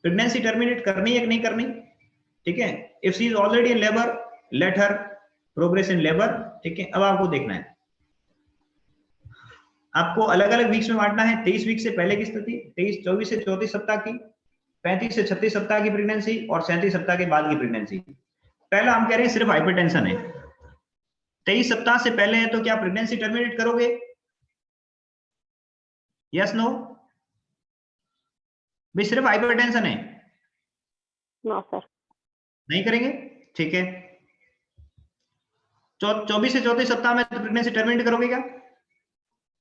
प्रेगनेंसी टर्मिनेट करनी है कि नहीं करनी। ठीक है, if she is already in labour let her progress in labour. ठीक है, अब आपको देखना है, आपको अलग अलग वीक्स में बांटना है। 23 वीक से पहले की स्थिति, 24 से 34 सप्ताह की, 35 से 36 सप्ताह की प्रेगनेंसी और 37 सप्ताह के बाद की प्रेगनेंसी। पहला हम कह रहे हैं सिर्फ हाइपरटेंशन है, 23 सप्ताह से पहले है तो क्या प्रेगनेंसी टर्मिनेट करोगे, यस नो? भाई सिर्फ हाइपरटेंशन है, नो सर। नहीं करेंगे। ठीक है, 24 से 34 सप्ताह में तो प्रेगनेंसी टर्मिनेट करोगे क्या?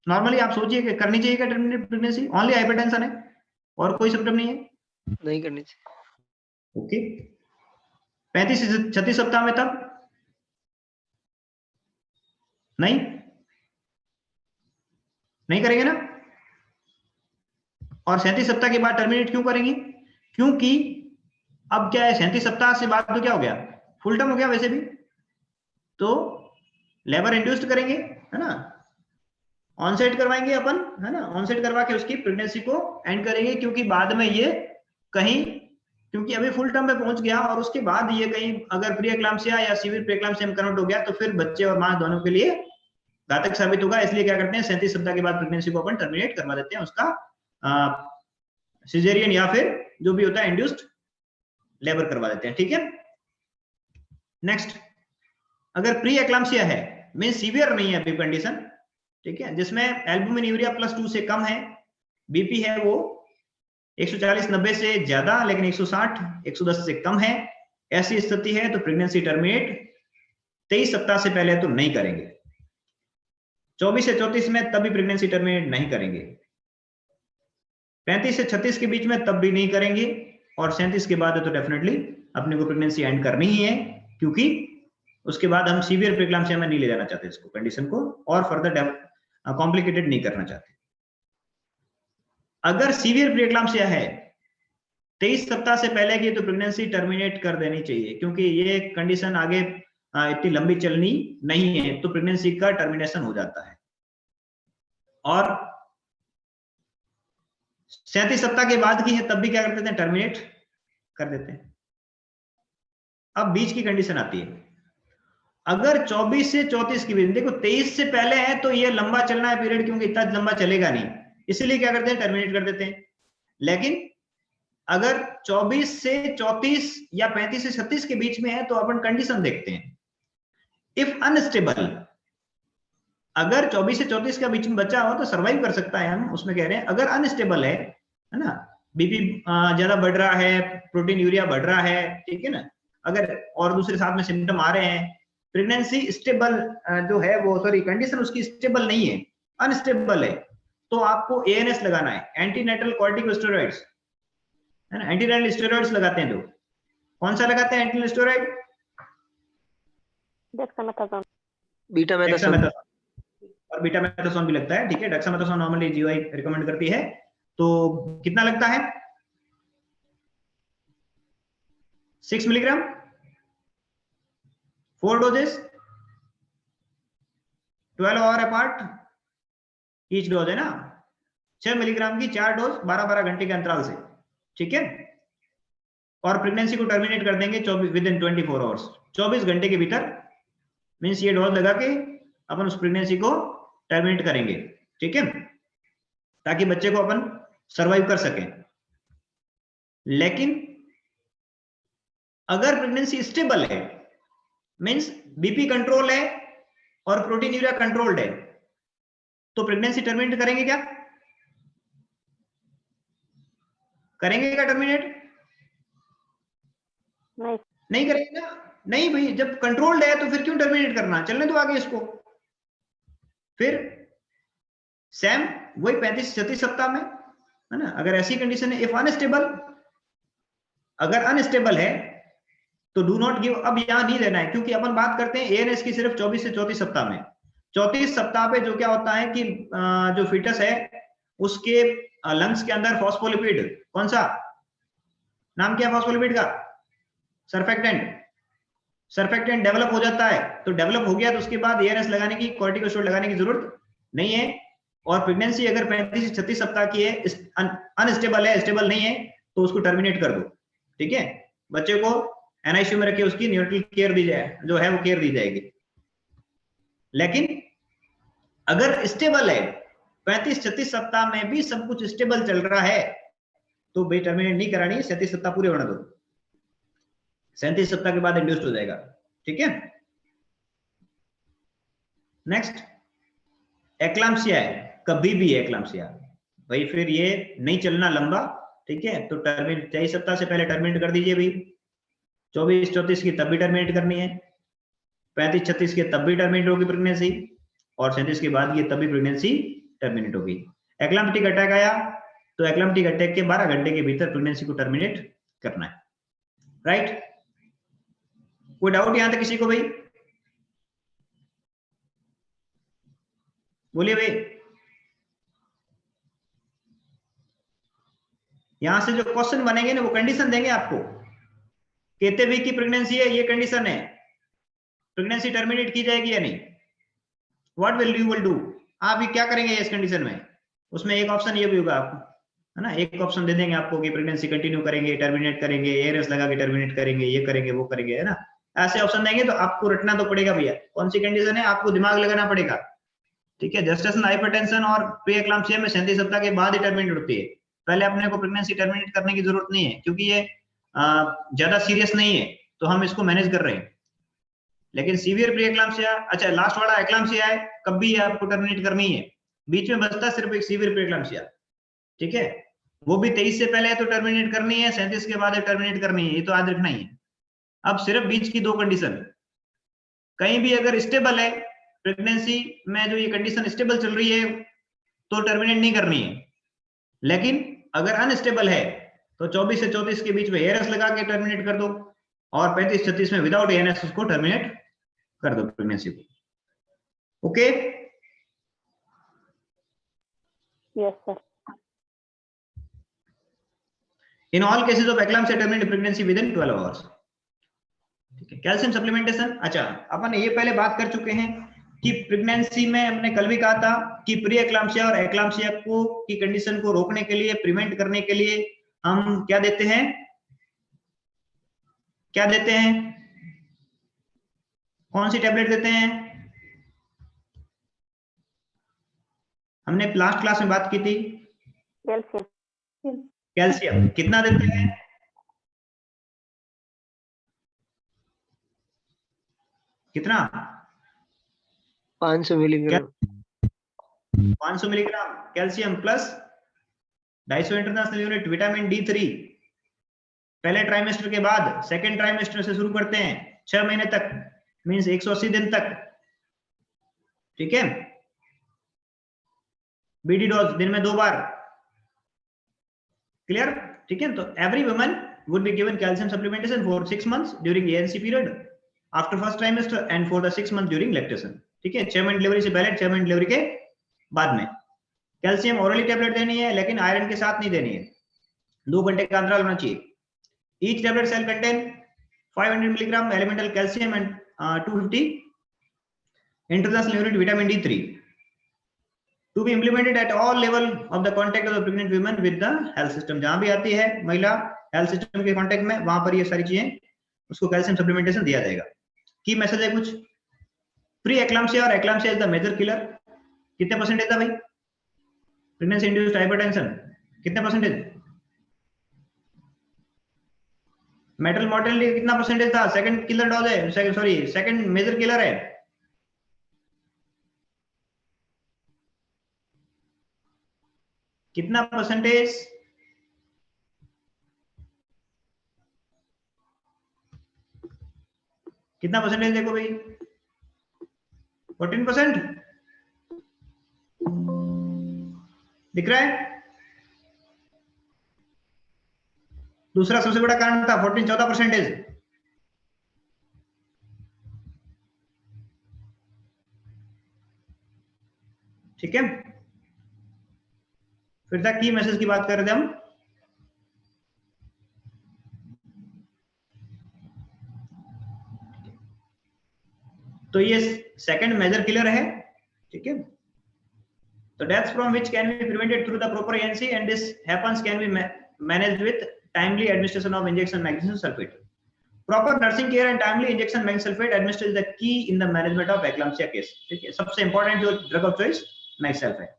नॉर्मली आप सोचिए कि करनी चाहिए क्या टर्मिनेट प्रेगनेंसी? ओनली हाइपरटेंशन है और कोई सिम्टम नहीं है, नहीं करनी चाहिए। ओके। 35 से 36 सप्ताह में तब नहीं, नहीं करेंगे ना। और 37 सप्ताह के बाद टर्मिनेट क्यों करेंगे? क्योंकि अब क्या है, 37 सप्ताह से बाद तो क्या हो गया, फुल टर्म हो गया वैसे भी, तो लेबर इंड्यूस्ड करेंगे, है ना, ऑनसेट करवाएंगे अपन, है ना, ऑनसेट करवा के उसकी प्रेगनेंसी को एंड करेंगे, क्योंकि बाद में ये कहीं, क्योंकि अभी फुल टर्म पे पहुंच गया और उसके बाद ये कहीं अगर प्री एक्लाम्पसिया या सीवियर प्री एक्लाम्पसिया में कन्वर्ट हो गया तो फिर बच्चे और मां दोनों के लिए घातक साबित होगा, इसलिए क्या करते हैं 37 सप्ताह के बाद प्रेगनेंसी को अपन टर्मिनेट करवा देते हैं, उसका सिजेरियन या फिर जो भी होता है इंड्यूस्ड लेबर करवा देते हैं। ठीक है, नेक्स्ट, अगर प्री एक्लाम्सिया है, मीन सीवियर नहीं है अभी कंडीशन, ठीक है, जिसमें एल्बुमिन यूरिया +2 से कम है, बीपी है वो 140/90 से ज्यादा लेकिन 160/110 से कम है, ऐसी स्थिति है तो प्रेगनेंसी टर्मिनेट 23 सप्ताह से पहले तो नहीं करेंगे, 24 से 34 में तब भी प्रेगनेंसी टर्मिनेट नहीं करेंगे, 35 से 36 के बीच में तब भी नहीं करेंगे, और 37 के बाद तो डेफिनेटली अपने को प्रेगनेंसी एंड करनी ही है, क्योंकि उसके बाद हम सीवियर प्रेक्लाम्सिया में नहीं ले जाना चाहते इसको, कंडीशन को और फर्दर कॉम्प्लिकेटेड नहीं करना चाहते। अगर सीवियर प्रेक्लाम्सिया है 23 सप्ताह से पहले की तो प्रेगनेंसी टर्मिनेट कर देनी चाहिए, क्योंकि ये कंडीशन आगे इतनी लंबी चलनी नहीं है, तो प्रेगनेंसी का टर्मिनेशन हो जाता है। और 37 सप्ताह के बाद की है तब भी क्या कर देते हैं, टर्मिनेट कर देते हैं। अब बीच की कंडीशन आती है, अगर 24 से 34 की बीच, देखो 23 से पहले है तो ये लंबा चलना है पीरियड, क्योंकि इतना लंबा चलेगा नहीं, इसलिए क्या करते हैं टर्मिनेट कर देते हैं। लेकिन अगर 24 से 34 या 35 से 36 के बीच में है तो अपन कंडीशन देखते हैं, इफ अनस्टेबल, अगर 24 से 34 के बीच में बच्चा हो तो सर्वाइव कर सकता है, हम उसमें कह रहे हैं। अगर अनस्टेबल है ना, बीपी ज्यादा बढ़ रहा है, प्रोटीन यूरिया बढ़ रहा है, ठीक है ना, अगर और दूसरे साथ में सिम्टम आ रहे हैं, प्रेगनेंसी स्टेबल जो है वो, सॉरी कंडीशन उसकी स्टेबल नहीं है, अनस्टेबल है, तो आपको एएनएस लगाना है, एंटीनेटल कॉर्टिकोस्टेरॉइड्स, है ना, एंटीनेटल स्टेरॉइड्स लगाते हैं। तो कौन सा लगाते हैं एंटीनेटल स्टेरॉइड? डेक्सामेथासोन, बीटामेथासोन और बीटामेथासोन भी लगता है, ठीक है। डेक्सामेथासोन नॉर्मली जीओआई रिकमेंड करती है, तो कितना लगता है? 6 milligram, 4 doses, 12 hour apart each dose, है ना, 6 मिलीग्राम की 4 डोज 12-12 घंटे के अंतराल से, ठीक है। और प्रेगनेंसी को टर्मिनेट कर देंगे 24 विद इन 24 आवर्स, 24 घंटे के भीतर, मीन्स ये डोज लगा के अपन उस प्रेगनेंसी को टर्मिनेट करेंगे, ठीक है, ताकि बच्चे को अपन सरवाइव कर सकें। लेकिन अगर प्रेगनेंसी स्टेबल है, मीन्स बीपी कंट्रोल है और प्रोटीन यूरिया कंट्रोल्ड है, तो प्रेगनेंसी टर्मिनेट करेंगे क्या? करेंगे क्या टर्मिनेट? नहीं करेंगे ना, नहीं भाई, जब कंट्रोल्ड है तो फिर क्यों टर्मिनेट करना, चलने दो आगे इसको। फिर सेम वही 35-36 सप्ताह में, है ना। अगर ऐसी कंडीशन है, इफ अनस्टेबल, अगर अनस्टेबल है तो डू नॉट गिव, अब यहां नहीं लेना है, क्योंकि अपन बात करते हैं एएनएस की सिर्फ 24 से 34 सप्ताह में। 34 सप्ताह पे जो क्या होता है कि जो फीटस है उसके लंग्स के अंदर फॉस्फोलिपिड, कौन सा नाम क्या है फॉस्फोलिपिड का? सरफेक्टेंट डेवलप हो जाता है। तो डेवलप हो गया तो उसके बाद एआरएस लगाने की, कॉर्टिकोस्टेरॉइड लगाने की जरूरत नहीं है। और प्रेगनेंसी अगर 35 से 36 सप्ताह की है, अनस्टेबल है, स्टेबल नहीं है, तो उसको टर्मिनेट कर दो, ठीक है। बच्चे को एनआईसीयू में रखे उसकी न्यूट्रल केयर दी जाए, जो है वो केयर दी जाएगी। लेकिन अगर स्टेबल है, 35-36 सप्ताह में भी सब कुछ स्टेबल चल रहा है, तो भाई टर्मिनेट नहीं करानी, 37 सप्ताह पूरे होने दो, 37 सप्ताह के बाद इंड्यूस्ड हो जाएगा, ठीक है। नेक्स्ट, एक्लाम्सिया है, कभी भी एक्लाम्सिया भाई, फिर ये नहीं चलना लंबा, ठीक है, तो टर्मिनेट 23 सप्ताह से पहले टर्मिनेट कर दीजिए भाई। 24-34 की तब भी टर्मिनेट करनी है, 35-36 के तब भी टर्मिनेट होगी प्रेगनेंसी, और 37 के बाद ये तभी प्रेगनेंसी टर्मिनेट होगी। एक्लाम्प्टिक अटैक आया तो एक्लाम्प्टिक अटैक के 12 घंटे के भीतर प्रेगनेंसी को टर्मिनेट करना है, राइट। कोई डाउट यहां तक किसी को भाई? बोलिए भाई। यहां से जो क्वेश्चन बनेंगे ना, वो कंडीशन देंगे आपको, कहते भी कि प्रेगनेंसी है, ये कंडीशन है, प्रेगनेंसी टर्मिनेट की जाएगी या नहीं, what will you will do, आप ये क्या करेंगे इस कंडीशन में। उसमें एक ऑप्शन ये भी होगा आपको, है ना, एक ऑप्शन दे देंगे आपको कि प्रेगनेंसी कंटिन्यू करेंगे, टर्मिनेट करेंगे, एआरएस लगा के टर्मिनेट करेंगे, ये करेंगे, वो करेंगे, है ना। ऐसे ऑप्शन देंगे तो आपको रटना तो पड़ेगा भैया, कौन सी कंडीशन है आपको दिमाग लगाना पड़ेगा, ठीक है, जेस्टेशनल हाइपरटेंशन और प्री एक्लाम्पसिया में 37 सप्ताह के बाद ही टर्मिनेट होती है। पहले अपने को प्रेगनेंसी टर्मिनेट करने की जरूरत नहीं है, क्योंकि ये ज्यादा सीरियस नहीं है, तो हम इसको मैनेज कर रहे हैं। लेकिन सीवियर प्री एक्लाम्पसिया, अच्छा लास्ट वाला एक्लाम्पसिया है, कभी आपको टर्मिनेट करनी है। बीच में बचता सिर्फ एक सीवियर प्री एक्लाम्पसिया, ठीक है, वो भी 23 से पहले तो टर्मिनेट करनी है, 37 के बाद टर्मिनेट करनी है, ये तो याद रखना ही है। अब सिर्फ बीच की 2 कंडीशन, कहीं भी अगर स्टेबल है प्रेगनेंसी में, जो ये कंडीशन स्टेबल चल रही है तो टर्मिनेट नहीं करनी है। लेकिन अगर अनस्टेबल है तो 24 से 34 के बीच में एआरएस लगा के टर्मिनेट कर दो, और 35-36 में विदाउट एएनएस उसको टर्मिनेट कर दो प्रेगनेंसी को। Okay, Yes, sir. In all cases of eclampsia terminate pregnancy within 12 hours. ठीक है, कैल्शियम सप्लीमेंटेशन, अच्छा अपन ये पहले बात कर चुके हैं कि प्रेगनेंसी में हमने कल भी कहा था कि प्री एक्लाम्पसिया और एक्लाम्पसिया को की कंडीशन को रोकने के लिए, प्रिवेंट करने के लिए हम क्या देते हैं, क्या देते हैं, कौन सी टैबलेट देते हैं? हमने लास्ट क्लास में बात की थी, Calcium. कैल्शियम कितना देते हैं? कितना? 500 milligram. 500 milligram calcium plus 250 international unit vitamin D3 पहले ट्राइमेस्टर के बाद, सेकेंड ट्राइमेस्टर से शुरू करते हैं 6 महीने तक, मींस 180 दिन तक। ठीक है, बीडी डोज दिन में 2 बार। क्लियर? ठीक है, तो every woman would be given calcium supplementation for 6 months during ANC period after first trimester and for the 6 months during lactation। ठीक है, 6 महीने डिलीवरी से पहले, 6 महीने डिलीवरी के बाद में। कैल्शियम ओरली टैबलेट देनी है, लेकिन आयरन के साथ नहीं देनी है, 2 घंटे का अंतराल होना चाहिए। Each tablet shall contain 500 milligram elemental calcium and 250 international unit vitamin D3 to be implemented at all level of the contact of the pregnant women with the health system। जहां भी आती है महिला हेल्थ सिस्टम के contact में, वहां पर ये सारी चीजें, उसको कैल्शियम सप्लीमेंटेशन दिया जाएगा। की मैसेज है कुछ, प्री एक्लाम्पसिया और eclampsia is the major killer. कितने परसेंटेज था भाई? प्रेगनेंसी इंड्यूस्ड हाइपरटेंशन कितने परसेंटेज? मेटल मॉर्टेलिटी कितना परसेंटेज था? सेकंड किलर डॉज है, सॉरी सेकंड मेजर किलर है। कितना परसेंटेज? कितना परसेंटेज देखो भाई, 14% दिख रहा है। दूसरा सबसे बड़ा कारण था 14% ठीक है, फिर तक की मैसेज की बात कर रहे थे हम। तो ये सेकंड मेजर किलर है। ठीक है, तो deaths from which can be prevented through the proper ANC and this happens can be managed with timely administration of injection magnesium sulphate. Proper nursing care and timely injection magnesium sulfate administration is the key in the management of eclampsia case। ठीक है, सबसे important जो drug of choice magnesium sulphate.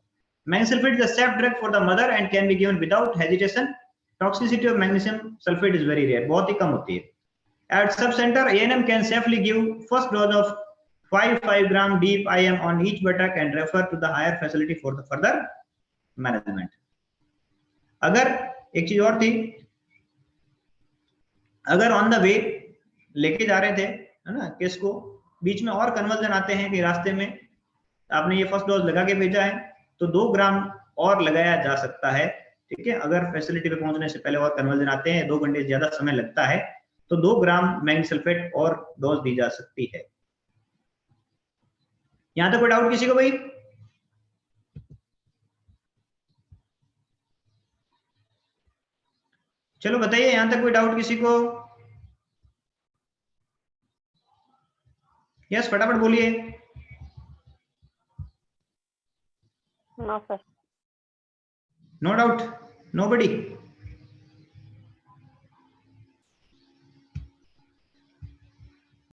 Magnesium sulphate is a safe drug for the mother and can be given without hesitation। Toxicity of magnesium sulfate is very rare, बहुत ही कम होती है। At sub center, ANM can safely give first dose of 5 gram deep IM on each buttock and refer to the higher facility for the further management। अगर एक चीज और थी, अगर on the way लेके जा रहे थे, है ना, केस को, बीच में और कन्वर्जन आते हैं कि रास्ते में आपने ये फर्स्ट डोज लगा के भेजा है, तो 2 ग्राम और लगाया जा सकता है। ठीक है, अगर फैसिलिटी पे पहुंचने से पहले और कन्वर्जन आते हैं, 2 घंटे ज्यादा समय लगता है, तो 2 ग्राम मैग्नीशियम सल्फेट और डोज दी जा सकती है। यहां तक कोई डाउट किसी को भाई? चलो बताइए, यहां तक कोई डाउट किसी को? यस, फटाफट बोलिए। No, sir. No doubt, nobody?